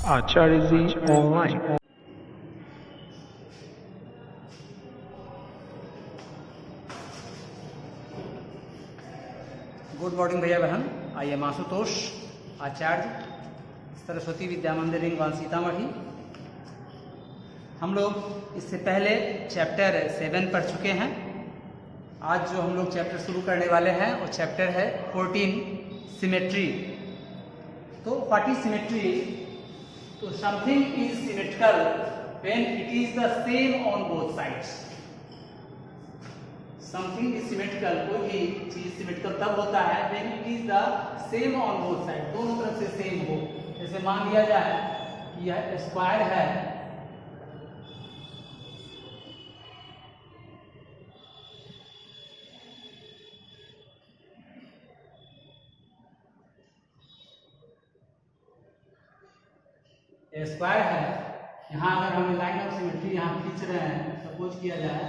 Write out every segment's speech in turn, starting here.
Acharya Ji Online. Good morning भैया बहन। I am Ashutosh, आचार्य, सरस्वती विद्या मंदिर इन सीतामढ़ी। हम लोग इससे पहले चैप्टर 7 पढ़ चुके हैं। आज जो हम लोग चैप्टर शुरू करने वाले हैं वो चैप्टर है 14 सिमेट्री। तो व्हाट इज सिमेट्री? तो something is symmetrical when it is the same on both sides. Something is symmetrical, कोई भी चीज सिमेट्रिकल तब होता है when it is the same on both side, दोनों तरफ से सेम हो। जैसे मान लिया जाए कि यह स्क्वायर है, स्क्वायर है। यहाँ अगर हम लाइन ऑफ सिमेट्री यहाँ खींच रहे हैं, सपोज किया जाए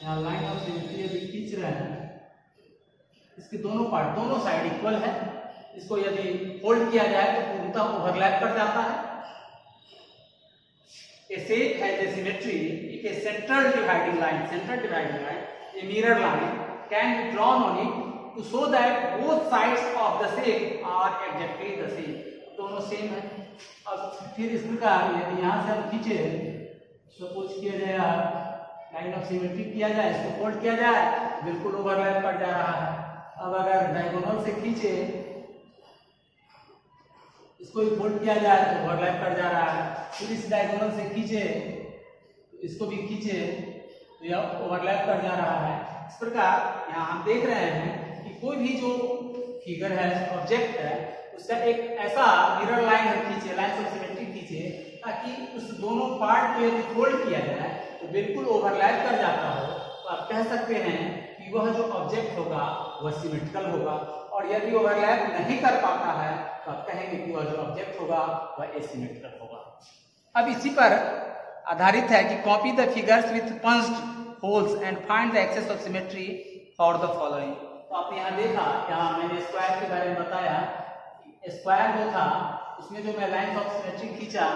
यहाँ लाइन ऑफ सिमेट्री अभी खींच रहे हैं, इसके दोनों पार्ट, दोनों साइड इक्वल है। इसको यदि फोल्ड किया जाए तो पूर्णतः ओवरलैप कर जाता है। A shape has a symmetry if a central dividing line, a mirror line can be drawn on it to show that both sides of the shape are exactly the same. दोनों same है। अब फिर इस प्रकार यदि यहाँ से हम खींचे, सपोज किया जाए लाइन ऑफ सिमेट्री किया जाए, इसको फोल्ड किया जाए, बिल्कुल ओवरलैप कर जा रहा है। अब अगर डायगोनल से खींचे, इसको भी फोल्ड किया जाए तो ओवरलैप कर जा रहा है। फिर इस डायगोनल से खींचे, इसको भी खींचे तो यह ओवरलैप कर जा रहा है। इस प्रकार यहाँ हम देख रहे हैं कि कोई भी जो फिगर है, ऑब्जेक्ट है, उसका एक ऐसा मिरर लाइन खींचे, लाइन ऑफ सिमेट्री खींचे, ताकि उस दोनों पार्ट को यदि फोल्ड किया जाए तो बिल्कुल ओवरलैप कर जाता हो। तो आप कह सकते हैं कि वह जो ऑब्जेक्ट होगा वह सिमेट्रिकल होगा। और यदि ओवरलैप नहीं कर पाता है तो आप कहेंगे कि वह जो ऑब्जेक्ट होगा वह एसिमेट्रिकल होगा। अब इसी पर आधारित है कि copy the figures with punched holes and find the axes of symmetry for the following. तो आपने यहाँ देखा, यहाँ मैंने स्क्वायर के बारे में बताया। स्क्वायर जो था उसमें जो मैं लाइन ऑफ सिमेट्री खींचा,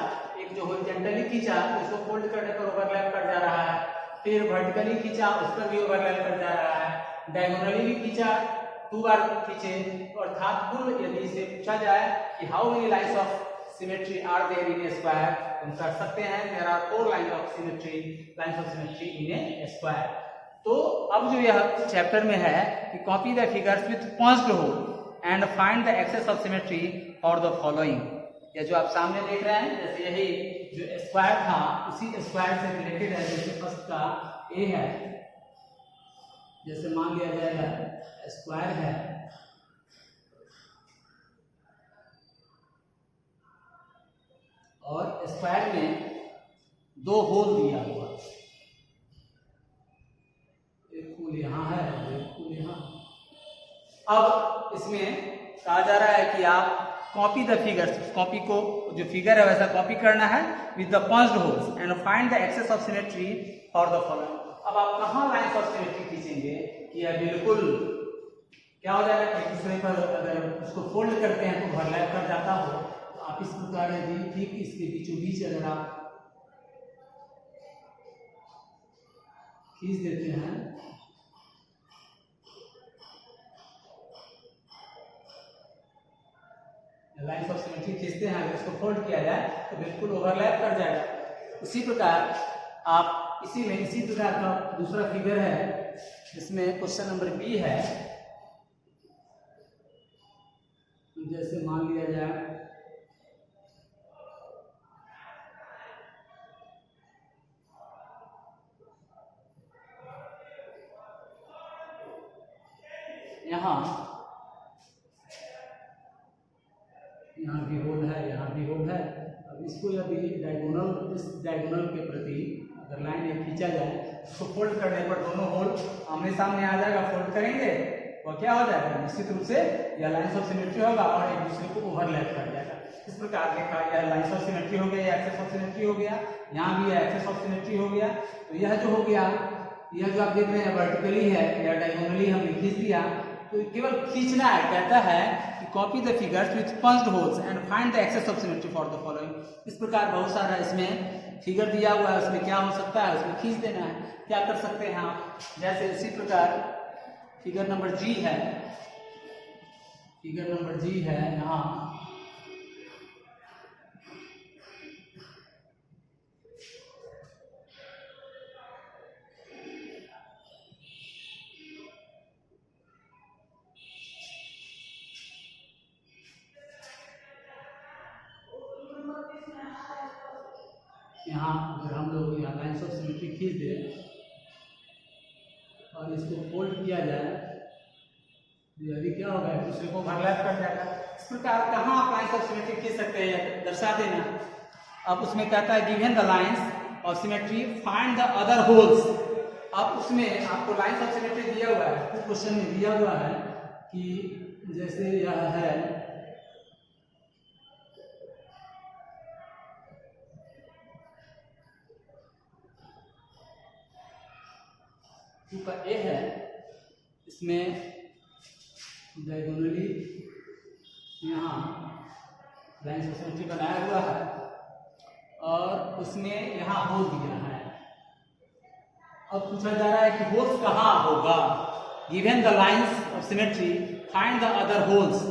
एक जो हॉरिजॉन्टली खींचा तो इसको फोल्ड करने पर ओवरलैप कर जा रहा है, फिर वर्टिकली खींचा उस पर भी ओवरलैप कर जा रहा है, डायगोनली भी खींचा, 2 बार खींचे। अर्थात कुल यदि इसे पूछा जाए कि how many lines of symmetry are there in a square, हम कर सकते हैं there are 4 lines of symmetry in a square. तो अब जो यह चैप्टर में है कि copy the figures with punched hole and find the axes of symmetry for the following. या जो आप सामने देख रहे हैं, जैसे यही जो स्क्वायर था उसी स्क्वायर से रिलेटेड है। जैसे फर्स्ट का ए है, जैसे मान लिया जाएगा स्क्वायर है, और स्क्वायर में 2 होल दिया हुआ, एक होल यहाँ है और एक होल यहाँ। अब इसमें कहा जा रहा है कि आप कॉपी द फिगर्स, कॉपी को जो फिगर है वैसा कॉपी करना है with the punched holes and find the axes of symmetry for the following. अब आप कहाँ लाइंस ऑफ सिमेट्री खींचेंगे कि यह बिल्कुल क्या हो जाएगा, एक दूसरे पर अगर उसको फोल्ड करते हैं तो ओवरलैप कर जाता हो। तो आप इस प्रकार यदि ठीक इसके बीचों बीच अगर आप खींच देते हैं, लाइंस ऑफ सिमेट्री खींचते हैं, अगर इसको फोल्ड किया जाए तो बिल्कुल ओवरलैप कर जाएगा। उसी प्रकार आप इसी प्रकार का दूसरा फिगर है जिसमें क्वेश्चन नंबर बी है। जैसे मान लिया जाए यहाँ भी होल है, यहाँ भी होल है। अब इसको यदि डायगोनल, इस डायगोनल के प्रति अगर लाइन ये खींचा जाए, इसको फोल्ड करने पर दोनों होल आमने सामने आ जाएगा। फोल्ड करेंगे वह क्या हो जाएगा, निश्चित रूप से यह लाइंस ऑफ सिमेट्री होगा और एक दूसरे को ओवरलैप कर जाएगा। इस प्रकार देखा, यह लाइंस ऑफ सिमेट्री हो गया, एक्सेस ऑफ सिमेट्री हो गया, यहाँ भी एक्सेस ऑफ सिमेट्री हो गया। तो यह जो हो गया, यह जो आप देख रहे हैं वर्टिकली है या डायगोनली हमने खींच दिया, तो केवल खींचना है। कहता है कि copy the figures with punched holes and find the axes of symmetry for the following. इस प्रकार बहुत सारा इसमें फिगर दिया हुआ है, उसमें क्या हो सकता है, उसमें खींच देना है। क्या कर सकते हैं आप, जैसे इसी प्रकार फिगर नंबर जी है, फिगर नंबर जी है यहाँ, यहाँ अगर हम लोग यहाँ लाइन्स ऑफ सिमेट्री खींच दें और इसको फोल्ड किया जाए तो अभी क्या होगा, एक दूसरे को ओवरलैप कर जाएगा। इस प्रकार कहाँ आप लाइन्स ऑफ सिमेट्री खींच सकते हैं, दर्शा देना। अब उसमें कहता है given the lines of symmetry find the other holes. अब उसमें आपको लाइन्स ऑफ सिमेट्री दिया हुआ है, कुछ क्वेश्चन में दिया हुआ है कि जैसे यह है का ए है, इसमें डायगोनली यहाँ लाइन्स ऑफ सिमेट्री बनाया हुआ है और उसमें यहाँ होल दिया है। अब पूछा जा रहा है कि होल्स कहाँ होगा, given the lines of symmetry find the other holes.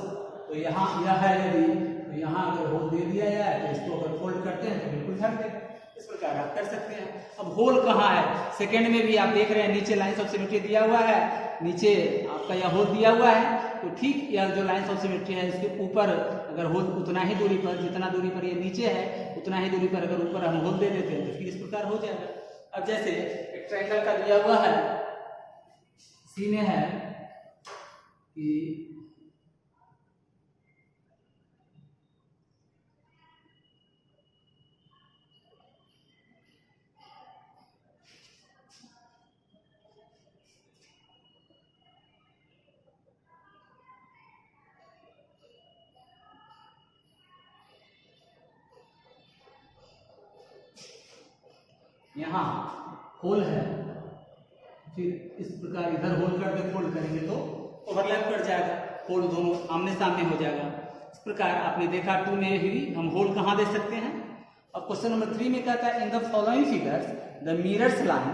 तो यहाँ यह है यदि, तो यहाँ अगर होल दे दिया जाए तो इसको अगर फोल्ड करते हैं तो बिल्कुल ढक देगा। इस प्रकार आप कर सकते हैं। अब होल कहाँ है, सेकंड में भी आप देख रहे हैं नीचे लाइन्स ऑफ सिमेट्री दिया हुआ है, नीचे आपका यह होल दिया हुआ है। तो ठीक यह जो लाइन्स ऑफ सिमेट्री है इसके ऊपर अगर होल उतना ही दूरी पर, जितना दूरी पर ये नीचे है उतना ही दूरी पर अगर ऊपर हम होल दे देते हैं तो फिर इस प्रकार हो जाएगा। अब जैसे एक ट्रायंगल का दिया हुआ है, सी में है कि यहाँ होल है, फिर इस प्रकार इधर होल कर दे, फोल्ड करेंगे तो ओवरलैप कर जाएगा, होल दोनों आमने सामने हो जाएगा। इस प्रकार आपने देखा 2 में भी हम होल कहाँ दे सकते हैं। अब क्वेश्चन नंबर 3 में कहता है in the following figures the mirrors line,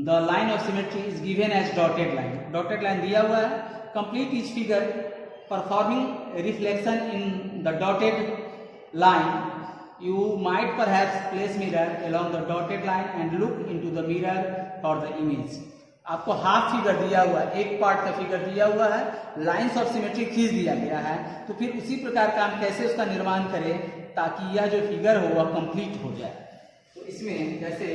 the line of symmetry is given as dotted line. Dotted line दिया हुआ है, complete each figure performing reflection in the dotted line. You might perhaps place mirror along the dotted line and look into the mirror for the image. आपको half figure दिया हुआ है, एक part का figure दिया हुआ है, लाइंस ऑफ सिमेट्री खींच दिया गया है। तो फिर उसी प्रकार का हम कैसे उसका निर्माण करें ताकि यह जो फिगर हो वह कंप्लीट हो जाए। तो इसमें जैसे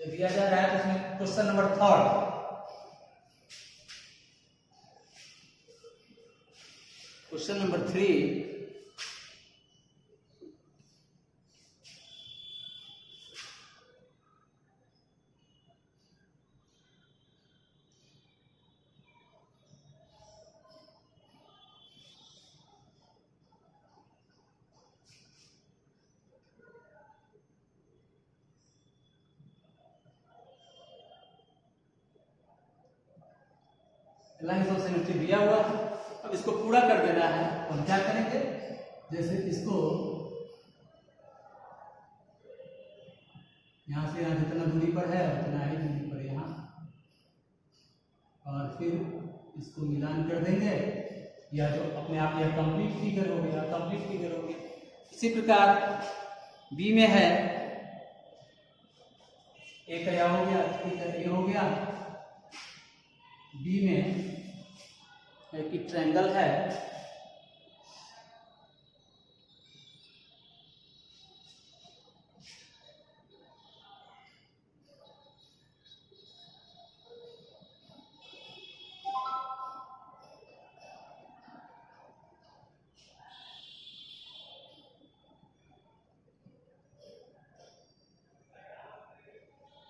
जो दिया जा रहा है तो उसमें question number 3, question number 3 lines of symmetry दिया हुआ है। अब इसको पूरा कर देना है। हम क्या करेंगे, जैसे इसको यहाँ से यहाँ जितना दूरी पर है उतना ही दूरी पर यहाँ, और फिर इसको मिलान कर देंगे। या जो अपने आप यह कंप्लीट फिगर हो गया, कंप्लीट फिगर हो गया। इसी प्रकार बी में है, ए का या हो गया, ए हो गया। बी में एक ट्रायंगल है,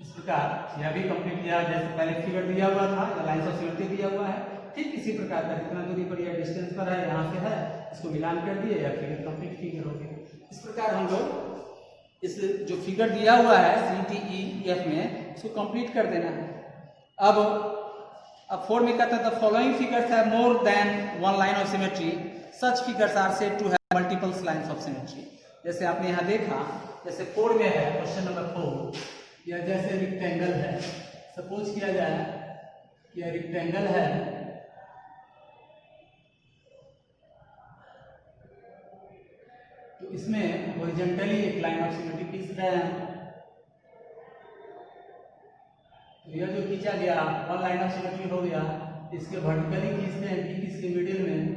इस प्रकार यह भी कंप्लीट किया। जैसे पहले फिगर दिया हुआ था, लाइंस ऑफ सिमेट्री दिया हुआ है, ठीक इसी प्रकार का जितना दूरी पर या डिस्टेंस पर है यहाँ से है, इसको मिलान कर दिए या फिगर कंप्लीट फिगर हो गया। इस प्रकार हम लोग इस जो फिगर दिया हुआ है CTE F में, इसको कंप्लीट कर देना है। अब अब 4 में कहता है the following figures have more than one line of symmetry, such figures are said to have multiple lines of symmetry. जैसे आपने यहाँ देखा, जैसे 4 में है क्वेश्चन नंबर 4, या जैसे रेक्टेंगल है, सपोज किया जाए कि यह रेक्टेंगल है, तो इसमें हॉरिजॉन्टली एक लाइन ऑफ सिमेट्री खींच रहे हैं। तो यह जो खींचा गया वन लाइन ऑफ सिमेट्री हो गया, इसके वर्टिकली खींचते हैं ठीक इसके मिडिल में,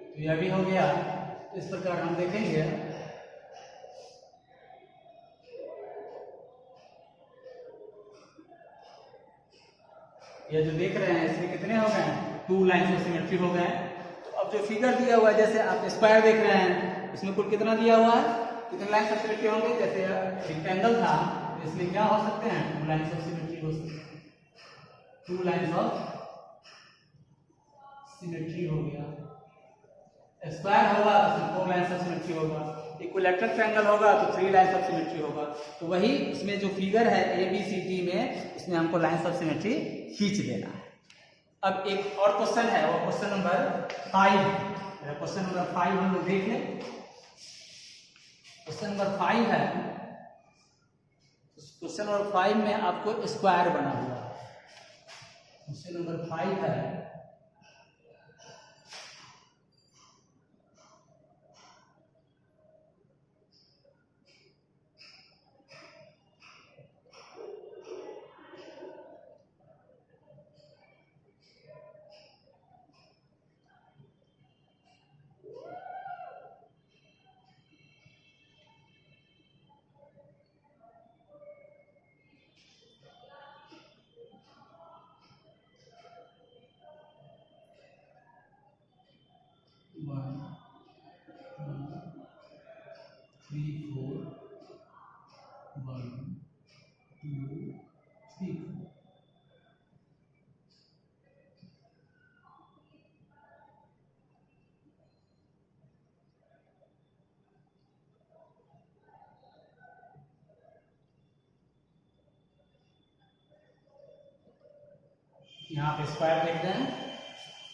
तो यह भी हो गया। इस प्रकार हम देखेंगे यह जो देख रहे हैं इसमें कितने हो गए, 2 लाइन्स ऑफ सिमेट्री हो गए। तो अब जो फिगर दिया हुआ है, जैसे आप स्क्वायर देख रहे हैं, इसमें कुल कितना दिया हुआ है, कितने लाइन्स ऑफ सिमेट्री होंगे। जैसे रेक्टेंगल था तो इसमें क्या हो सकते हैं, 2 लाइन्स ऑफ सिमेट्री हो सकते हैं, 2 लाइन्स ऑफ सिमेट्री हो गया। स्क्वायर होगा तो 4 लाइन्स ऑफ सिमेट्री होगा, इक्विलैटरल ट्रायंगल होगा तो 3 लाइन्स ऑफ सिमेट्री होगा। तो वही इसमें जो फिगर है ABCD में, इसमें हमको लाइन्स ऑफ सिमेट्री खींच देना है। अब एक और क्वेश्चन है, वो क्वेश्चन नंबर 5। क्वेश्चन नंबर 5 हम लोग देख लें। क्वेश्चन नंबर 5 है, क्वेश्चन नंबर 5 में आपको स्क्वायर बना हुआ है। क्वेश्चन नंबर 5 है, यहाँ पे स्क्वायर देखते हैं।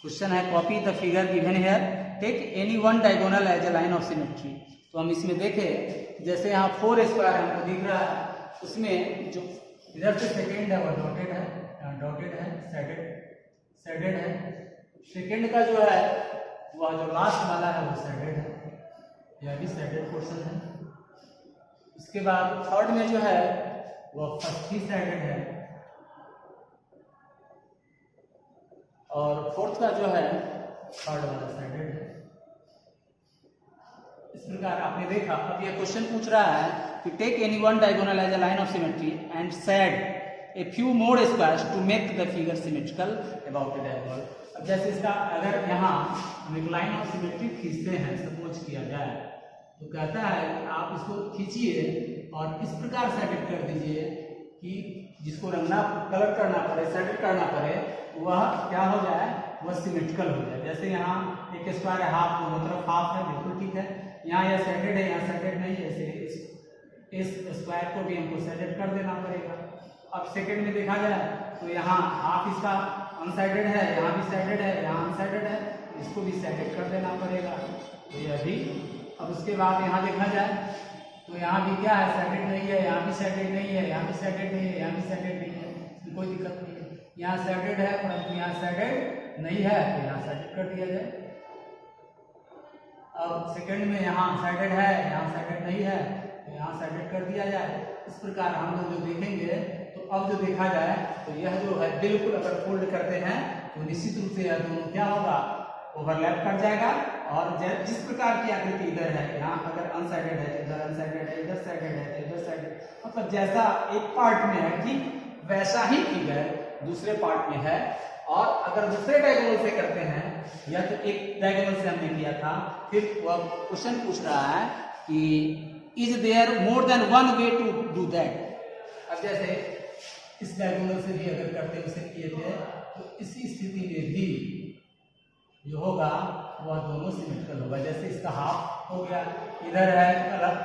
क्वेश्चन है copy the figure given here, take any one diagonal as a line of symmetry. तो हम इसमें देखें, जैसे यहाँ 4 स्क्वायर हमको दिख रहा है, उसमें जो इधर से सेकेंड है वो डॉटेड है, यहाँ डॉटेड है, सैडेड है। सेकेंड का जो है वह जो लास्ट वाला है वो सैडेड है, यह भी सैडेड पोर्शन है। उसके बाद थर्ड में जो है वह फर्स्ट ही सैडेड है, और फोर्थ का जो है थर्ड वाला साइडेड है। इस प्रकार आपने देखा। अब ये क्वेश्चन पूछ रहा है कि take any one diagonal as a line of symmetry and said a few more squares to make the figure symmetrical about the diagonal. अब जैसे इसका अगर यहाँ हम एक लाइन ऑफ सिमेट्री खींचते हैं, सपोज किया जाए, तो कहता है कि आप इसको खींचिए और इस प्रकार सेट कर दीजिए कि जिसको रंगना कलर करना पड़े, सेट करना पड़े, वह क्या हो जाए, वह सिमेट्रिकल हो जाए। जैसे यहाँ एक स्क्वायर है, हाफ दोनों तरफ हाफ है, बिल्कुल ठीक है। यहाँ यह सेटेड है, यहाँ सेटेड नहीं है, ऐसे इस स्क्वायर को भी हमको सेटेड कर देना पड़ेगा। अब सेकेंड में देखा जाए तो यहाँ हाफ इसका अनसाइडेड है, यहाँ भी साइडेड है, यहाँ अनसाइडेड है, इसको भी सेटेड कर देना पड़ेगा। तो यह भी। अब उसके बाद यहाँ देखा जाए तो यहाँ भी क्या है, साइडेड नहीं है, यहाँ भी साइडेड नहीं है, यहाँ भी साइडेड नहीं है, यहाँ भी साइडेड नहीं है, कोई दिक्कत नहीं है। यहाँ साइडेड है परंतु यहाँ साइडेड नहीं है, तो यहाँ साइडेड कर दिया जाए। अब सेकंड में यहाँ साइडेड है, यहाँ साइडेड नहीं है, तो यहाँ साइडेड कर दिया जाए। इस प्रकार हम लोग जो देखेंगे, तो अब जो देखा जाए तो यह जो है बिल्कुल अगर फोल्ड करते हैं तो निश्चित रूप से यह दोनों क्या होगा, ओवरलैप कर जाएगा। और जिस प्रकार की आकृति इधर है, यहाँ अगर अनसाइडेड है, इधर अनसाइडेड है, इधर साइडेड है, इधर साइडेड, मतलब जैसा एक पार्ट में है ठीक वैसा ही फिगर दूसरे पार्ट में है। और अगर दूसरे डायगोनल से करते हैं, या तो एक डायगोनल से हमने किया था, फिर वह क्वेश्चन पूछ रहा है कि is there more than one way to do that. अब जैसे इस डायगोनल से भी अगर करते उसे किए थे, तो इसी स्थिति में भी जो होगा वह दोनों सिमेट्रिकल होगा। जैसे इसका हाफ हो गया, इधर है अलग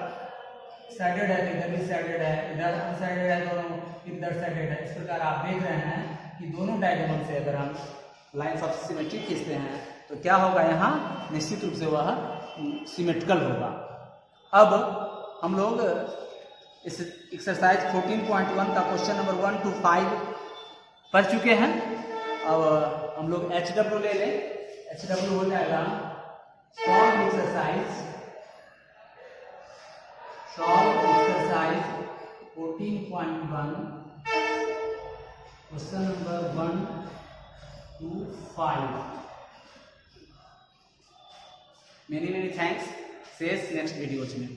साइडेड है, इधर भी साइडेड है, इधर अनसाइडेड है, दोनों इधर साइडेड है। इस प्रकार आप देख रहे हैं कि दोनों डायगोनल से अगर हम लाइंस ऑफ सिमेट्री खींचते हैं तो क्या होगा, यहाँ निश्चित रूप से वह सिमेट्रिकल होगा। अब हम लोग इस एक्सरसाइज 14.1 का क्वेश्चन नंबर 1 to 5 पढ़ चुके हैं। अब हम लोग HW ले लें। HW हो जाएगा solve exercise 14.1 question number 1 to 5। Many thanks. सेस नेक्स्ट वीडियोज में।